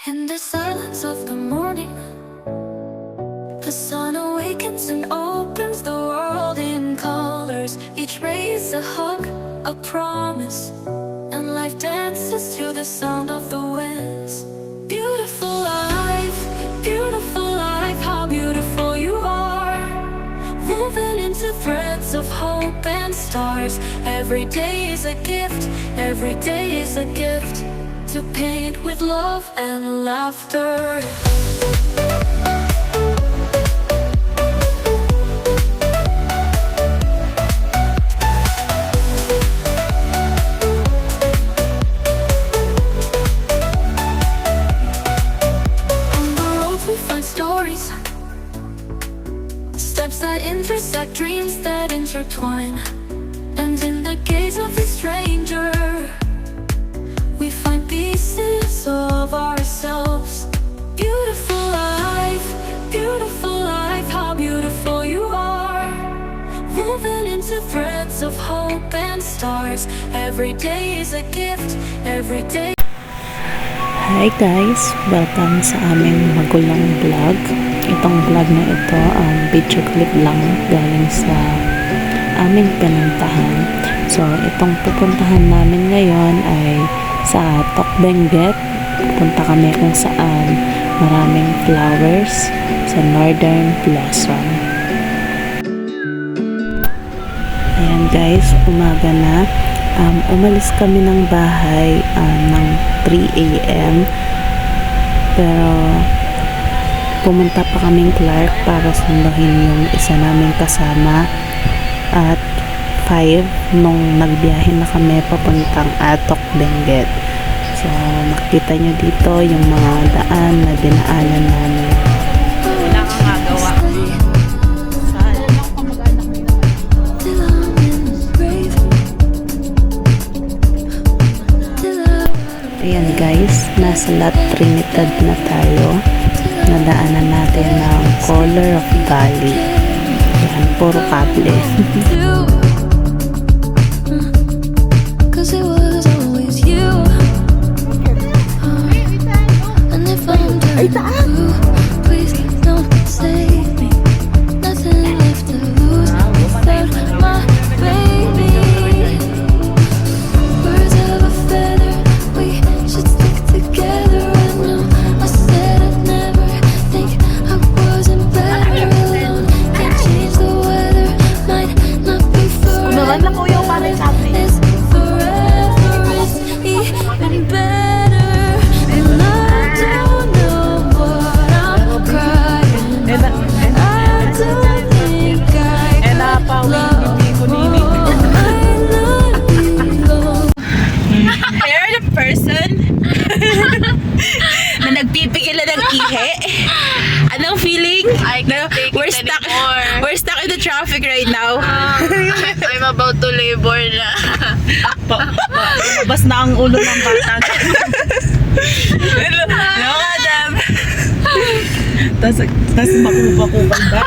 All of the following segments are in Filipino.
In the silence of the morning, the sun awakens and opens the world in colors. Each ray is a hug, a promise, and life dances to the sound of the winds. Beautiful life, how beautiful you are. Woven into threads of hope and stars. Every day is a gift, every day is a gift. To paint with love and laughter. On the road we find stories, steps that intersect, dreams that intertwine. And in the gaze of a stranger, we find pieces of ourselves. Beautiful life, how beautiful you are. Woven into threads of hope and stars. Every day is a gift, every day. Hi guys! Welcome sa aming magulong vlog. Itong vlog na ito, video clip lang galing sa aming pinuntahan. So, itong pupuntahan namin ngayon ay sa Tokbenguet. Punta kami kung saan maraming flowers sa Northern Blossom. Ayan guys, umaga na. Umalis kami ng bahay ng 3 AM. Pero pumunta pa kaming Clark para sunduhin yung isa naming kasama. At 5 nung nagbiyahe na kami papuntang Tokbenguet. So, makita nyo dito yung mga daan na dinaanan namin. Wala kang magawa. Ayan guys, nasa La Trinidad na tayo. Nadaanan natin ng Color of Bali. Ayan, puro kable. Ay, please don't save me. Nothing left to lose without my baby. Birds of a feather, we should stick together. I know I said I'd never think I wasn't better alone. Can't change the weather, might not be forever. It's forever, it's even better. And I don't know what I'm crying. I don't think I could love You're the person na nagpipigil ng ihi. Anong feeling? We're stuck in the traffic right now. I'm about to labor na. Lumabas na ang ulo ng bata. Hello, madam. Tas makubakubang ba?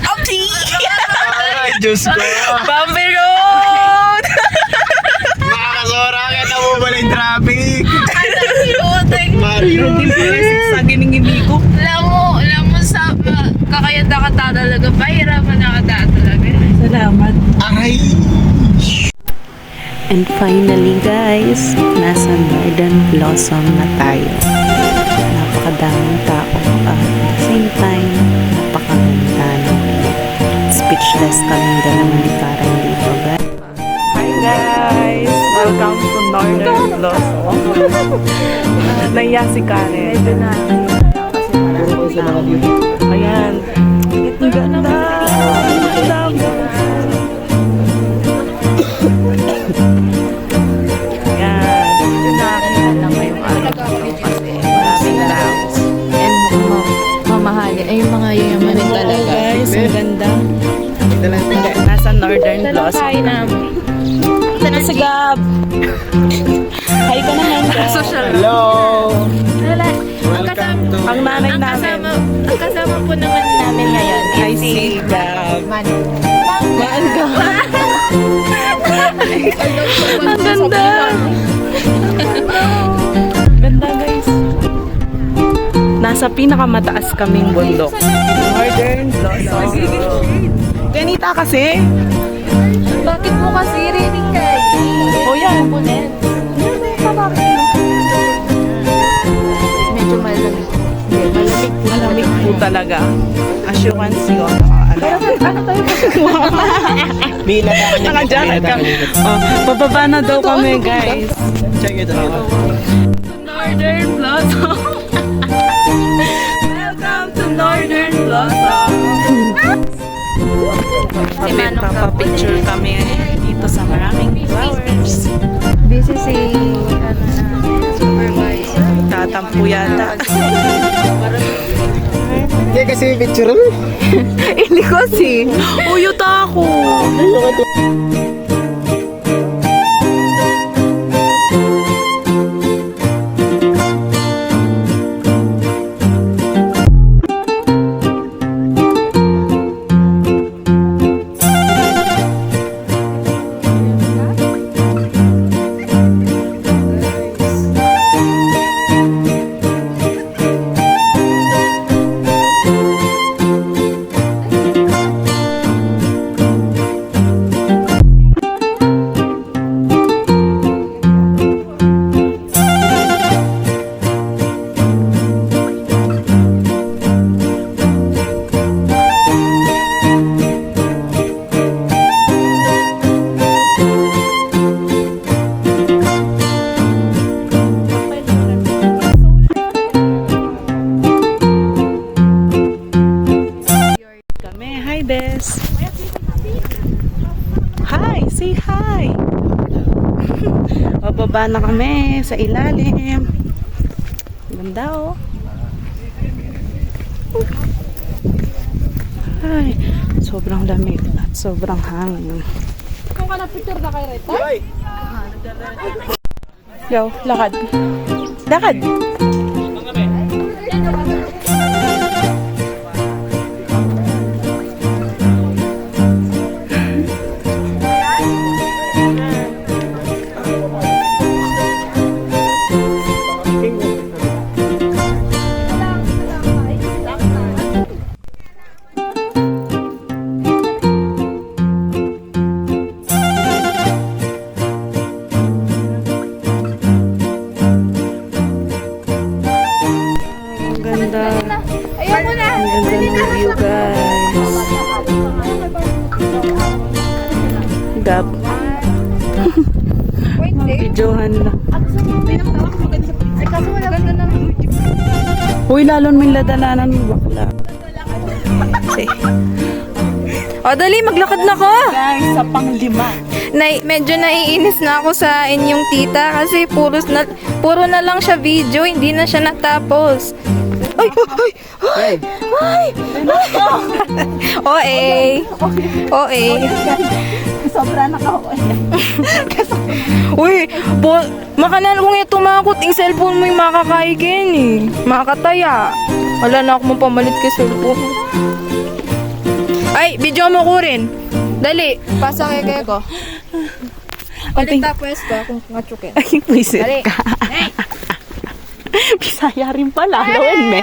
Opti! Ay, Diyos ko. Bumpy road! Makakasora ka na mo ba ng traffic? Mario. Hindi pa sa gining-gini ko. Alam mo sa kakayanda ka talaga. Pahirapan na ka talaga. Salamat. Aray! And finally guys, nasa Northern Blossom na tayo. Napakadaming tao at the same time, napakaganda ng view. Speechless kaming dalawa ni Karen dito guys. Hi guys! Welcome to Northern Blossom. Naiya si Karen. Medyo na. Ayan. Ang ganda. Ay, yung mga yayamanin talaga. Guys, ang ganda. Nasa Northern Blossom. Ito na si Gab. Hi ka naman, Gab. Hello! Ang nanay namin. Ang kasama po naman namin ngayon Ay, si Gab. Manu. Ang ganda. Ganda guys. nasa pinakamataas kaming bundok. Northern Blossom. Ganita kasi. Bakit mo kasi rinig kayo? O yan. Medyo malamig. Malamig po talaga. As you can see, Bila na kanya. naka-jacket ka. Oh, bababa na daw kami, guys. Check it out. Northern Blossom. Welcome to Northern Blossom. Papapicture kami dito sa maraming flowers. Busy si supervisor. Tatampo yata. Hindi kasi picture mo. Hindi kasi. Uyot ako. Kami. Hi, Bes. Hi, say hi. Bababa na kami sa ilalim. Ganda, oh. Ay, sobrang lamig at sobrang hangin. Kung ka na-picture na kayo rito? Yo, lakad. Lakad. Ang ganda. Ayaw mo na! Ang ganda ng view, guys. Gab. Wait, Videohan lang. Ay, kaso wala ganda na. Uy, lalon may ladalanan mo bakla. Kasi, O, dali, maglakad na ko! guys, sa panglima. Medyo naiinis na ako sa inyong tita kasi puro na lang siya video, hindi na siya natapos. Ay! Ay! Ay! Ay! OA. Sobra na ka. Uy! Makanan kung ito makakot, yung cellphone mo yung makakaikin eh. Makakataya. Wala na ako mapamalit kay cellphone. Ay! Video mo ko rin. Dali, pasa kay ko. Palit na pwesto kung ngachukin. Ay, pwisit Dali. ka. Bisaya rin pala. Lawan me.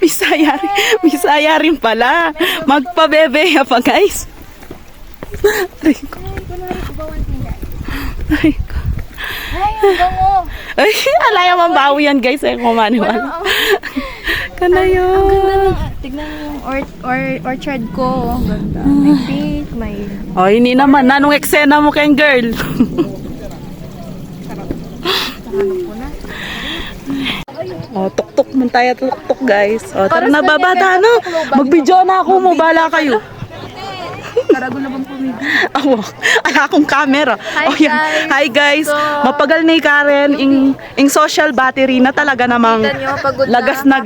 Bisaya rin pala. Magpabebe pa, guys. Aray ko. Aray ko. Ay, alaya mambawi yan, guys. Ay, kumaniwala. Kana yun. Tignan mo yung orchard ko. Ang ganda. May pink, may... Oh, hindi naman. Anong eksena mo kayong girl? Oh, tuk-tuk man tayo, tuk-tuk, guys. Oh, tara na, babata na. Mag-video na ako mo, bala kayo. Karago na bang pumili? Awo, ala akong camera. Hi, Oh, yan. guys. Hi, guys. So, Mapagal ni Karen, ing social battery na talaga namang Kita nyo, pagod lagas na,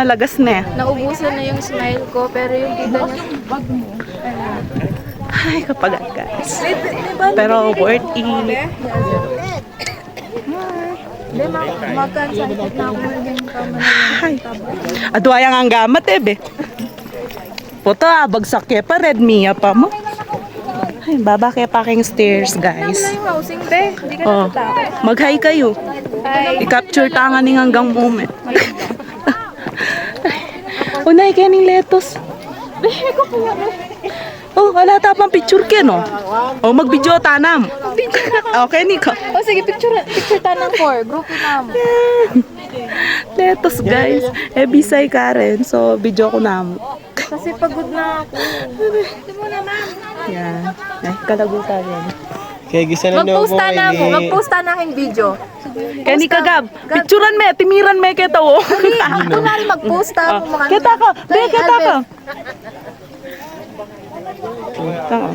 lagas na. Naubusan na yung smile ko, pero yung kita niya, bag mo. Ay, kapagat, guys. Pero worth it. Hindi, magkansakit na ako ng ganyan kamala. Ay, adwayang ang gamat, be. Puto, bagsak kaya pa, red Mia pa mo. Ay, baba kaya pa kayong stairs, guys. Yung housing, be. Hindi ka Oh, natatakot. mag-hi kayo. Hi. I-capture tangan ng hanggang moment. Unay kaning letos. Oh, wala ta pang picture ke no? Oh, mag-video tanam. Okay ni ko. O sige, picture tanang 4. Grupo na mo. Letos guys. Eh bisay Karen. So video ko na mo. Kasi pagod na ako. Yan. Ay, kalagutan yan. Kaya gisa na niyo Mag-posta na ako. Mag-posta na aking video. Kani kagab. Picturean me, timiran me kita oh. Ako na rin mag-posta ako mga Kita ka. Be, kita ka. Tama.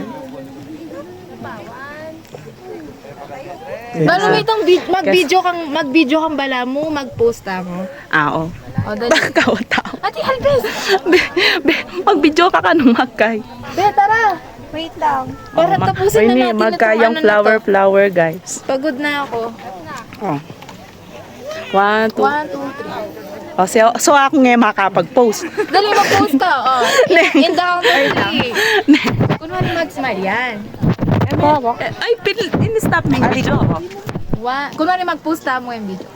Balo mo itong mag-video kang bala mo, mag-posta mo. Oo. O, dali. Kawataw. Ate Alves! Be, mag-video ka kanong magkay. Be, tara! Wait lang. Para tapusin na natin magkayang flower, guys. Pagod na ako. Oh. 1, 2. 1, 2, 3. Oh, so ako nga makapag-post. Dali, mag-post ka. Oh. In the counter 3. Kunwari mag-smile yan. Ay, in-stop mo yung video. Kunwari mag-posta mo yung video.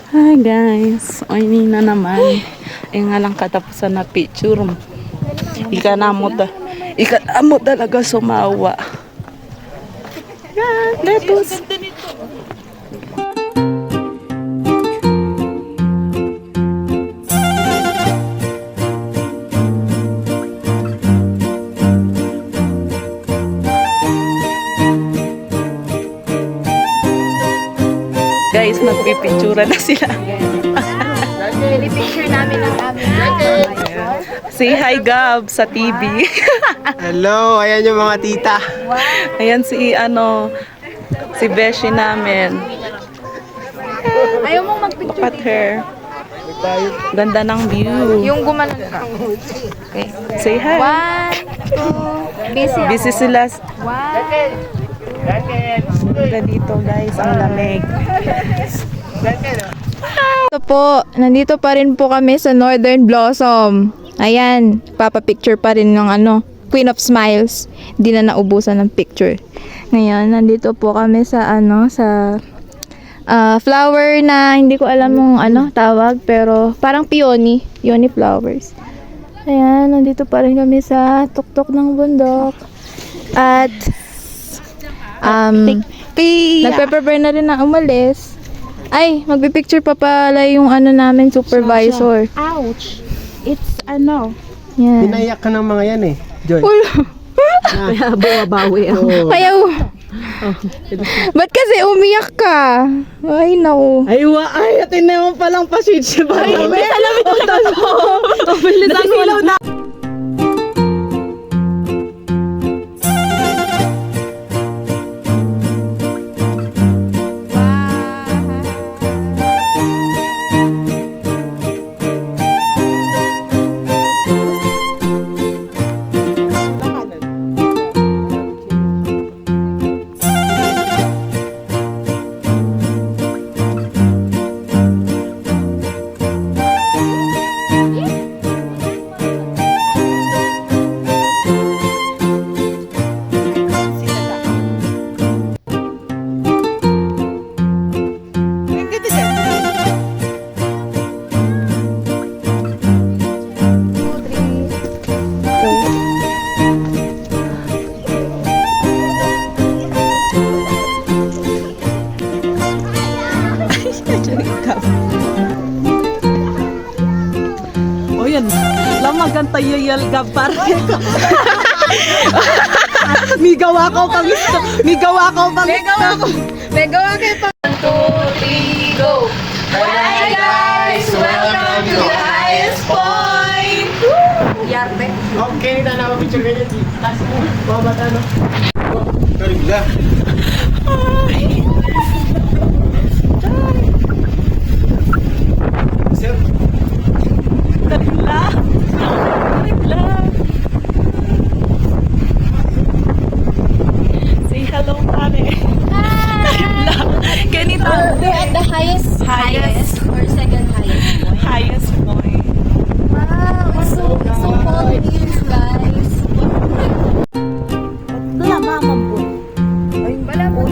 Hi guys, o ini na naman. Eh nga lang katapusan na picture mo. Ika na mo talaga sumawa. Yan, letos. Guys, nagpipictura na sila. Picture namin ang aming Say hi Gab sa TV. Hello, ayan yung mga tita. Ayan si si Beshi namin. Ayaw mong mag-picture. Look at her. Ganda ng view. Yung gumanon ka. Okay. Say hi. 1, 2, busy ako. Busy sila. 1. Ganda dito guys, ang lamig. Ito po, nandito pa rin po kami sa Northern Blossom. Ayan, papapicture pa rin ng Queen of Smiles. Hindi na naubusan ng picture. Ngayon, nandito po kami sa sa flower na hindi ko alam yung tawag, pero parang peony flowers. Ayan, nandito pa rin kami sa tuktok ng bundok. At nagpe-prepare na rin na umalis. Ay, magpipicture pa pala yung namin supervisor. Ouch! It's Yan. Pinayak ka ng mga yan eh. Joy. Kaya bawabawi ako. Kaya, ba't kasi umiyak ka? Ay, naku. Ay, atin na yung palang passage ba? Ay, alam mo ito. Bilisan mo na. O yan, lamagan tayo yalga pare. Migawa ko pang gusto. Megawa kayo pa. 1, 2, 3, go! Hi guys! Welcome to the highest point! Yarte. Okay, na picture ka niya. Taas mo. Babata no. Karigla. Sir. Karigla. Say hello, pare. Karigla. Ganito. We're at the highest or second highest point. Highest point. Wow, it's so cold here, guys. Wala, mamam po. Wala mo.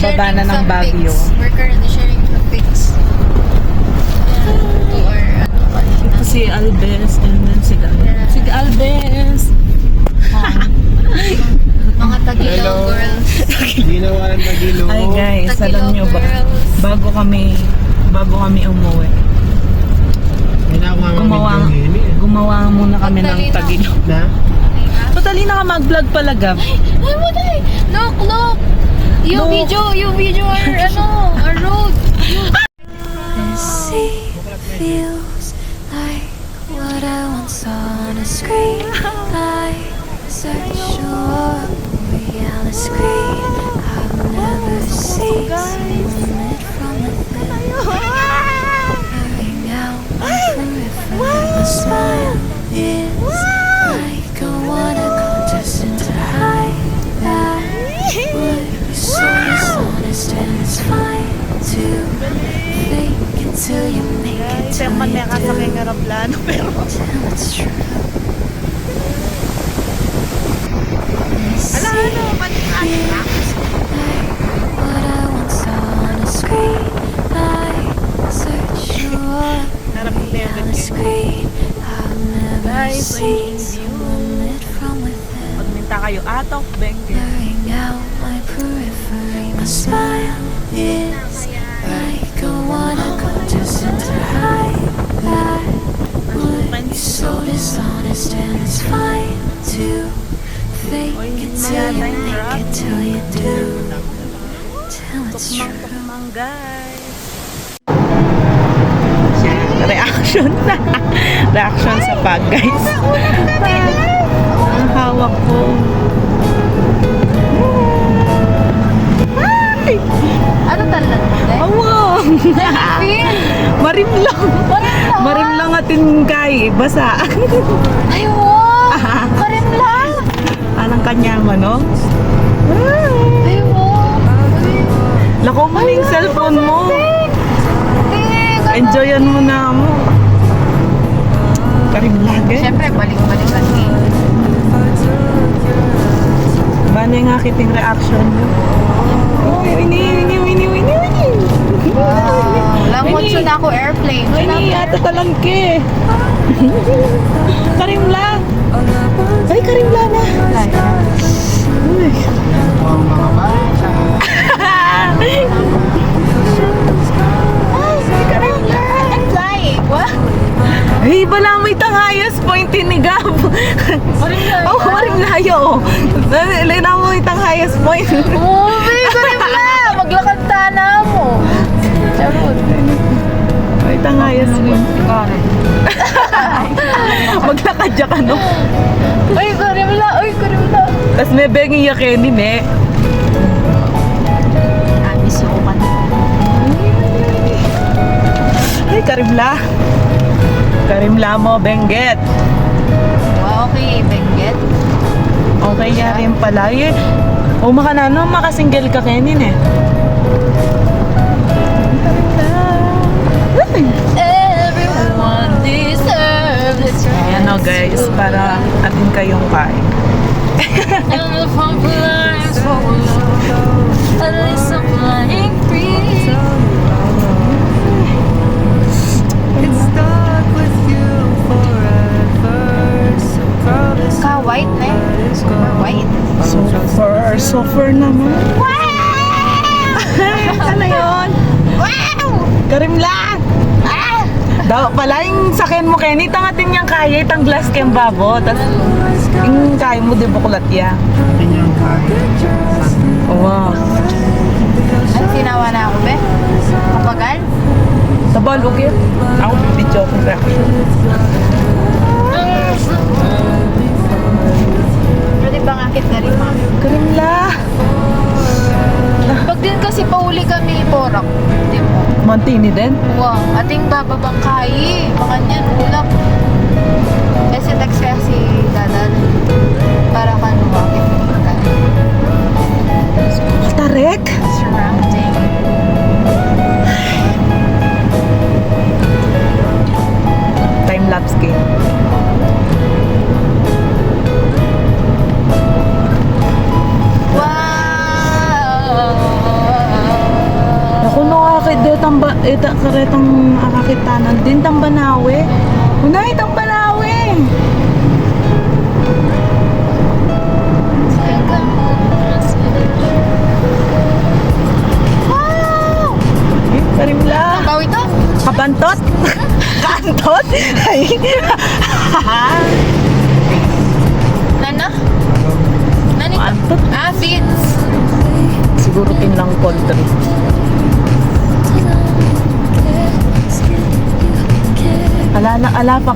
Pababa na ng Baguio. We're currently sharing some pics. To our, kanina. Ito si Albes and then si Albes. Si Albes! Mga Tagilaw girls. Ginawa ng Tagilo. Ay guys, alam nyo ba? Bago kami umuwi, gumawa muna kami ng Tagilo. Na? Totally na ka mag-vlog pala, Gab. Ay mo day! Look! Yung video our road. The sea feels like what I once saw on a screen. I search for a movie on a screen. I've never seen someone lit from within. Blurring out my periphery. My smile is like a water contestant to hide that would be so dishonest, and it's fine to fake until you make it till you do, till it's true. This feels like what I once saw on a screen. I search for a movie on a screen. I've never seen someone lit from within. Pagminta kayo, Atok, Bengue. Blurring out my periphery. My smile is like a water contestant to hide that would be so dishonest, and it's fine to fake it till you make it till you do, till it's true. Tukmang guys. Reaction sa pag, guys. Ang hawak ko. Ay! Ano talan mo day? Awang! Marim lang atin kay basa. Ay wow! Karim lang! Anong kanyang ano? Ay wow! Lako mo na yung cellphone mo. Enjoyan mo na mo. Karim lagi. Siyempre, balik-balikan eh. Bano yung aking reaction mo? Winnie. Langot siya na ako airplane. Winnie, yata talangke. Karim lang. Ay, Karim lang na. Uy. Ang mga bata. I'm flying. What? Ay, bala may tangayas point ni Gab. Oh, marim layo. Lina mo may tangayas point. Oh, babe, karim lang. Maglakad tana mo. Charot. May tangayas point. Maglakad siya ka, no? Ay, karim lang. Tapos may bengi yakenin eh. Amis ko man. Ay, Karimla. Karimla mo, Benguet. Wow, okay, Benguet. Okay nga rin pala. Eh, makanano, makasingle ka kenin eh. Everyone deserves it. Ayan o guys, para atin kayong kain. And the fun flies forward. At least I'm flying free. Ka-white na eh. Super white. Sofer naman. Ano yun? Karimla! Daw pala yung sakyan mo Kenny, tangatin niyang kaya, itang glass kayong babo. Tapos yung kaya mo di bukulat ya. Kanyang kaya. Wow. Ang sinawa na ako, be? Kapagal? Tabal, okay? Ako, video ko reaction. Pwede bang akit na rin, ma'am? Karimla! Pag din kasi pauli kami iporak. Di mo? Montini din? Wow, ating bababang kayi. Baka niyan, ulap. Kasi text kaya si Dadan. Para kanuwakit kita. Tarek? Surrounding. Time-lapse game. Wow! Unahit ang Balawi. Wow! Karimla. Baw ito? Kabantot? Kantot? Ay. Nana? Nani ito? Kantot? Ah, feeds. Siguro tinlang country. Ala pa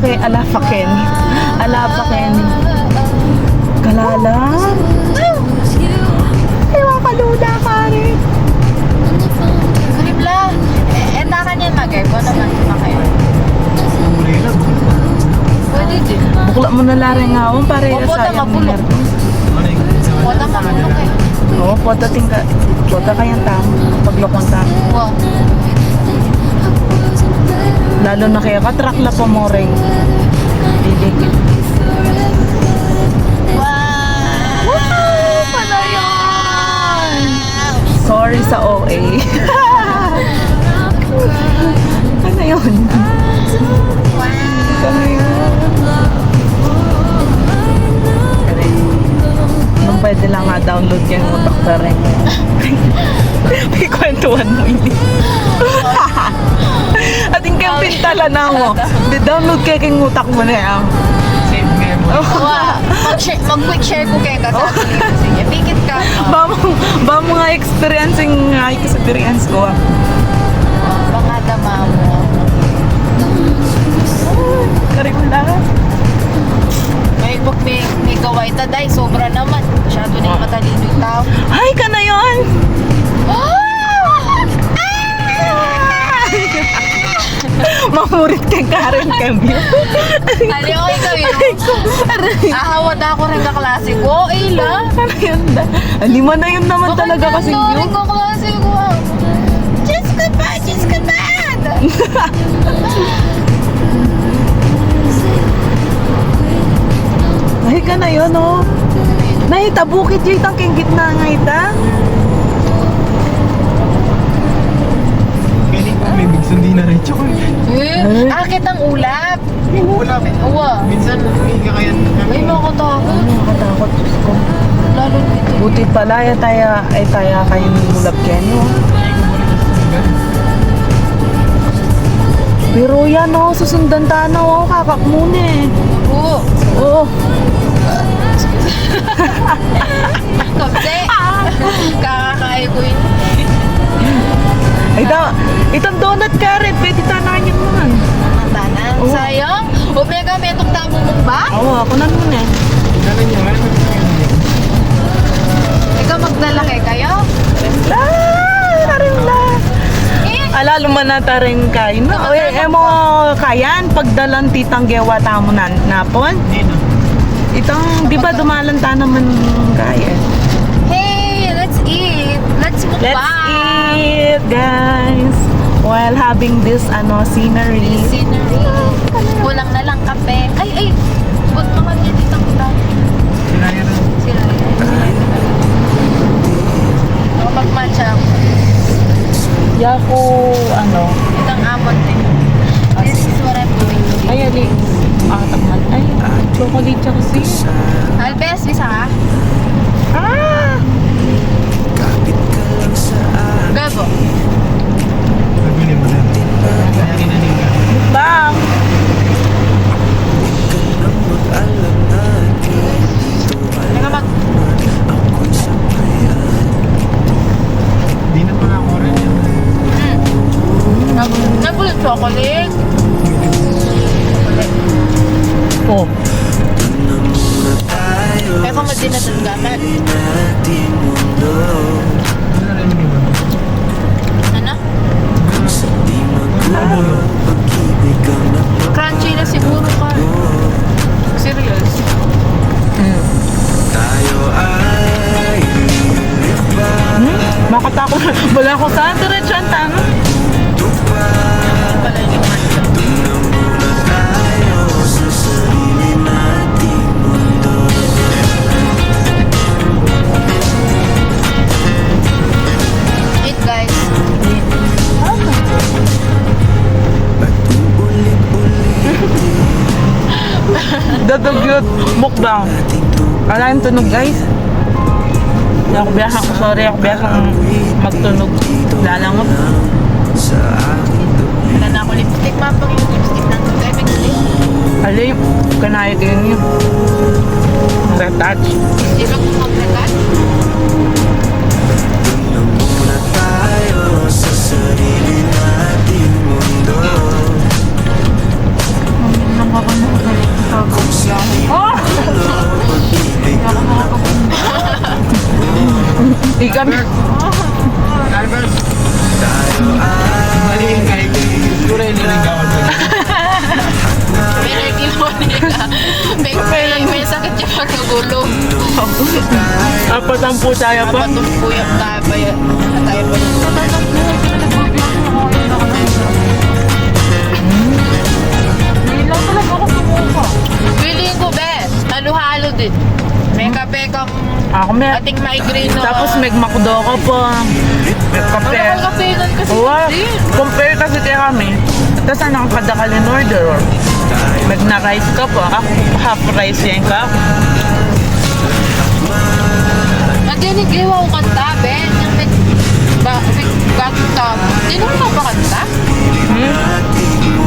ken. Kalala. Ay, makaluda ka rin. Karibla. Enta ka niyan mag-air ko naman kayo. Pwede din. Bukla mo na laring ngawon para Opo, sayang mapulok. Wala mamulok eh. Oo, pota kayang tamo. Paglokon tamo. Wow. Lalo na kaya katrak la pa mo rin. Diligid. Wow! Panayon! Sorry sa OA. Ano yun? Ano yun? Nung pwede lang nga download yung utak pa rin. May kwentuhan mo ini. Ating kayong pintala na mo. Di download kayo kayong utak mo na yan. Save memo. Wow. Mag-quick share ko kayo kasi. Sige, pikit ka. Ba mo nga experience ko. Baka dama mo. Karikula. May gaway taday. Sobra naman. Masyado na yung matalino yung tao. Ay, ka na yun! Mamurit kay Karen Cambio. Aliyo ikaw yun. Ahawad ako rin kaklase ko. Ila. Ano yun? Lima na yun naman talaga kasi Rin yun. kaklase ko. Diyos ka ba? Diyos ka ba? Ay, ka na yun, oh. Nahita, bukit yun itang gitna nga ita. Kaya ko may bigsundi na rin. Tsaka Akit ang ulap. yung ulam. Uwa. Minsan, may kakayan Ay, kami. makatakot. Nakatakot, Diyos ko. Lalo dito. Buti pala, ay taya kayo ng ulap kenyo. Pero yan, oh, susundan tana, oh, kakak muna eh. Oo. Oo. Kapse. Kakakain ko yun. Ay, itong donut Karen, pwede tanahin yun naman. Tanan. Oo. Sayang. Omega, may itong tamo mong ba? Oo, ako na nun eh. Dala niya, ano ba Ikaw maglalaki kayo? Ala, lumanata rin kayo. No? Mo kayan, pagdalan titang gewa tamo na napon. Itong, di ba dumalanta naman kaya? Hey, let's eat. Let's mukbang. Let's eat, guys. While having this, scenery. Scenery. Kulang na lang kape. Ay. Ba't naman yan itang ulam? Sinaya na. Sila yan. Ako magmatcha ako. Yaku, Itang amon din. This is what I'm doing today. ay, ali. Takman. Ay, chocolate siya kasi. Albes, bisa ka? Ah! Gabo. Nabili mo na. Kaya kinaling ka. Bang! Teka mag... Di na pala ako rin yan. Nabulot chocolate. Oh. Kaya kung madinatag gaman. Ano rin yung iba? Ano? Mabulo. Crunchy na siguro ka. Serious. Makatakot. Wala ko saan. Diretso ang tanga. Pala yung matcha. Dadugyot mukbang. Wala yung tunog guys. Hindi ako biyasang, sorry ako biyasang magtunog. Lalangot. Wala na ako lipstick. Mapang yung lipstick ng Alay, kanaya din yun. Retouch. Sino kung mag-regat? Ikan. May sakit siya pagkagulo. Apat ang putaya pa. Patumpo yung tayo pa yun. Tayo pa yun. Feeling ko, be. Halo-halo din. May kape kang Ako may. ating migraine. Tapos may makdo ko pa. May kape. Wala kang kape nun kasi Oo, din. compare kasi kaya kami. Tapos ano ang kadakal in order? Mag na rice ka pa. Ako, half rice yan ka. Nadinig gawa ko kanta, be. Yung gagta. Sino mo ba kanta?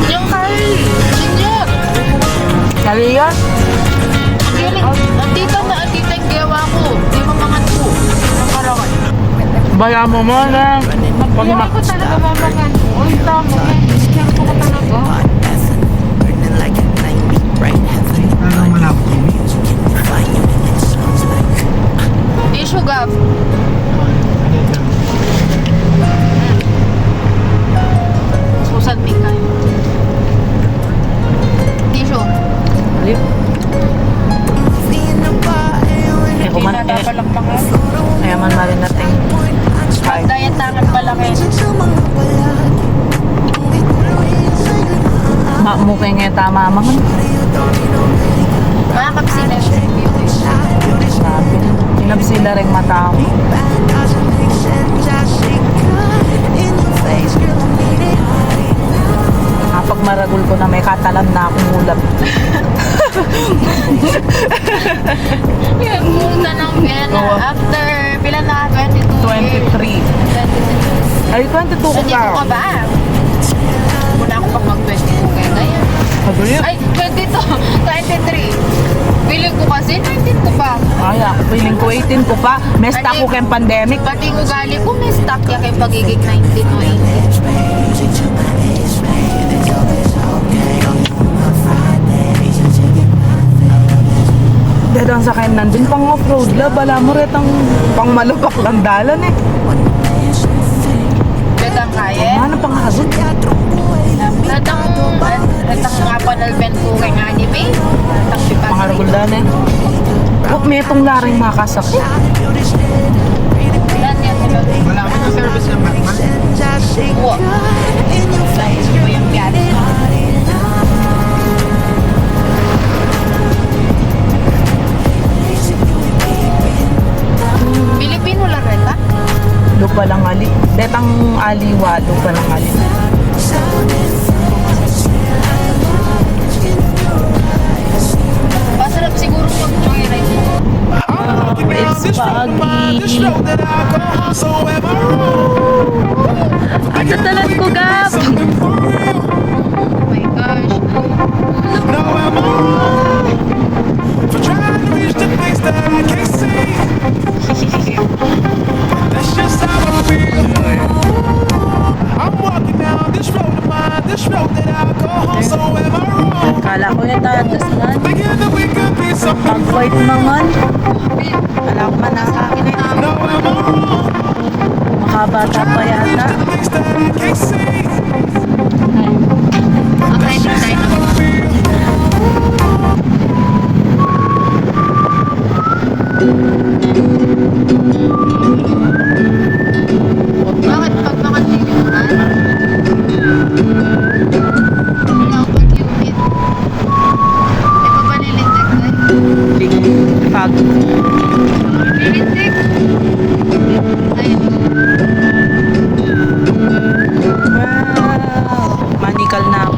Yung kay Senior. Kaliya? Ang tita yung gawa ko. Di mo mga po. Ang karangan. Baya mo muna. Pag Hindi ko talaga mamakan. Uy, tamo. Kaya ko talaga. Tissue gab. Susan tingkay. Tissue. Eh, kuman eh. Kaya man marin natin. Hi. Daya tangan pala kayo. Mukha nga tama mga. Mga kapsila. Sabi. Sinabsila rin mata ko. Kapag maragul ko na may katalan na akong ulap. Yung multa ng Vienna. Oo. After, pila na? 22 23. Ay, 22 ko Hindi ko ka ka. ba? Muna ako pag mag-22 kaya ganyan. Sabi Ay, 22. 23. Feeling ko kasi 19 ko pa. Ay, ako feeling ko 18 ko pa. May stock ko kayong pandemic. Pati yung ugali ko may stock ya kay pagiging 19 o 18. Dito ang sakay nandun pang off-road la. Bala mo rin ang pang malupak lang dalan eh. Gatang kaya. Ano pang hazot? Gatang nga panalben ko kay anime. Gatang si Mga raguldan eh. Huwag may itong laring makasakit. Yan yan. Wala ka ng service ng Batman. Uwa. Size ko yung biyahe. Pilipino lang rin ba? Lupa lang ali. Detang aliwa, lupa lang ali. Masarap siguro pag joyride mo. It's pagi. Ang tatalan ko, Gab! Oh my gosh. Kala ko yung tatas na. Pag-fight naman. Kala ko man nasa akin eh. Makabata pa yata. Ang trending tayo naman. Bakit pag makatilimunan? Wala ko pag-unit. Di ba ba nilintik na? Pag. Nilintik? Ayun. Wow! Manikal na ako.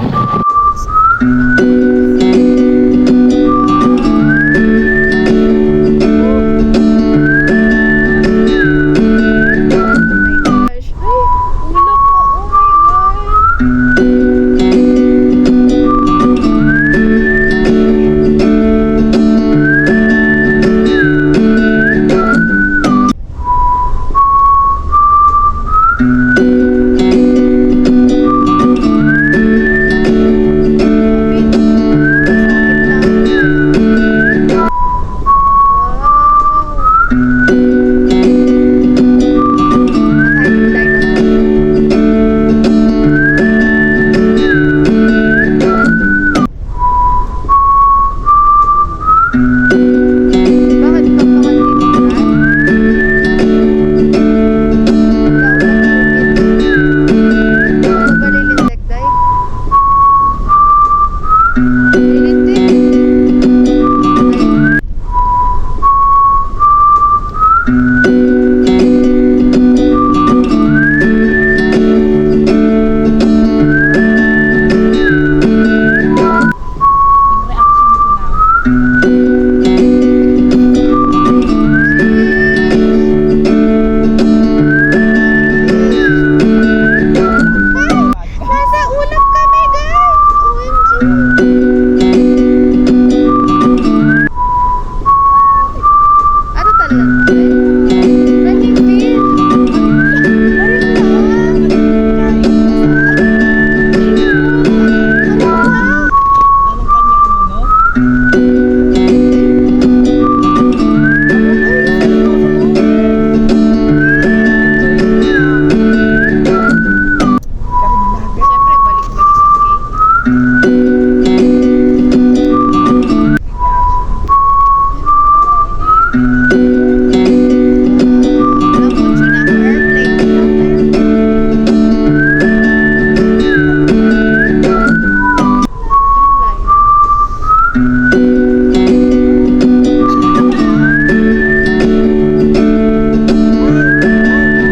Siyempre, balik-balikan kayo.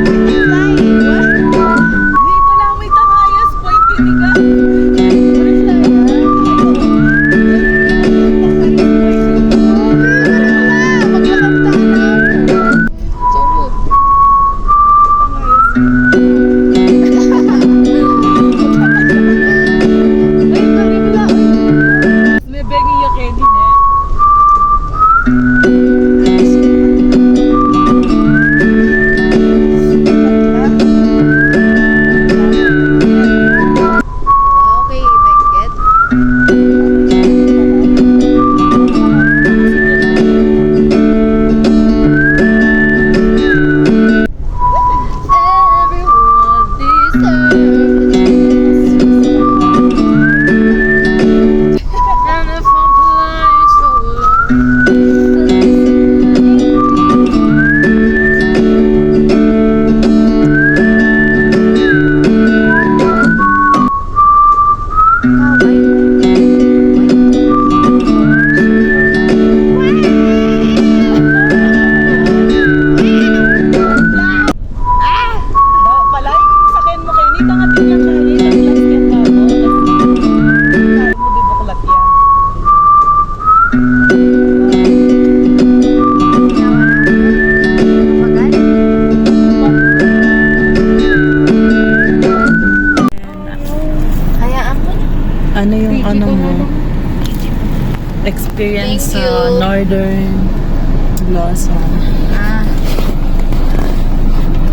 Napunso na ako airplane. Dito lang may tangayas, boy, kiniga. May begging ya Kenny, ne? Okay, Benguet. Everyone deserves and if I'm flying so Pala yung sakyan mo, Kenny. Tangatin lang, Kenny. Nag-last yan ka mo. Kaya mo, di baklat yan. Hayaan mo. Ano yung ano mo? Experience Thank sa you. Northern Blossom. Ah.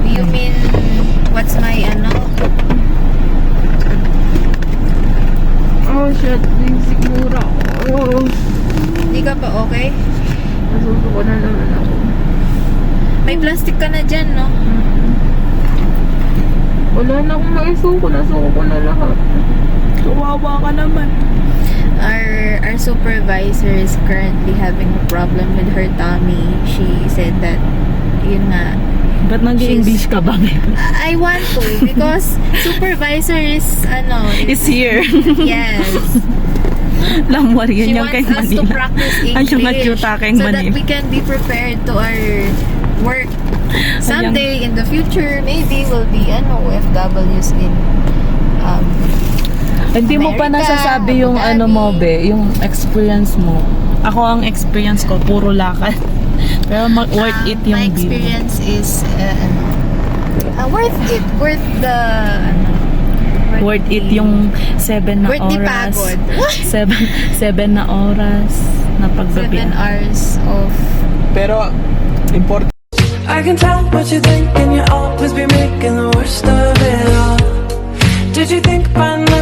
Do you mean what's my ano? Oh shit, siguro. Oh. Hindi ka pa okay? Nasusuko na naman ako. May plastic ka na dyan, no? Wala na akong maisuko. Nasuko ko na lahat. Kawawa ka naman. Our supervisor is currently having a problem with her tummy. She said that, yun nga, Ba't nag-English ka ba? I want to because supervisor is, ano, Is here. yes. Lamwar She yun yung kay wants us to Manila. practice Ay, yung English nakyuta kay so that Manila. we can be prepared to our work. Someday in the future, maybe we'll be OFWs in Hindi mo pa America, nasasabi yung Abu ano mo, Dhabi. be, yung experience mo. Ako ang experience ko, puro lakad. Pero worth it yung my view. experience is worth it. Worth the Worth it yung 7 na worth the oras. pagod. 7 na oras na 7 paggabi. hours of Pero, important. I can tell what you think and you always be making the worst of it all. Did you think by now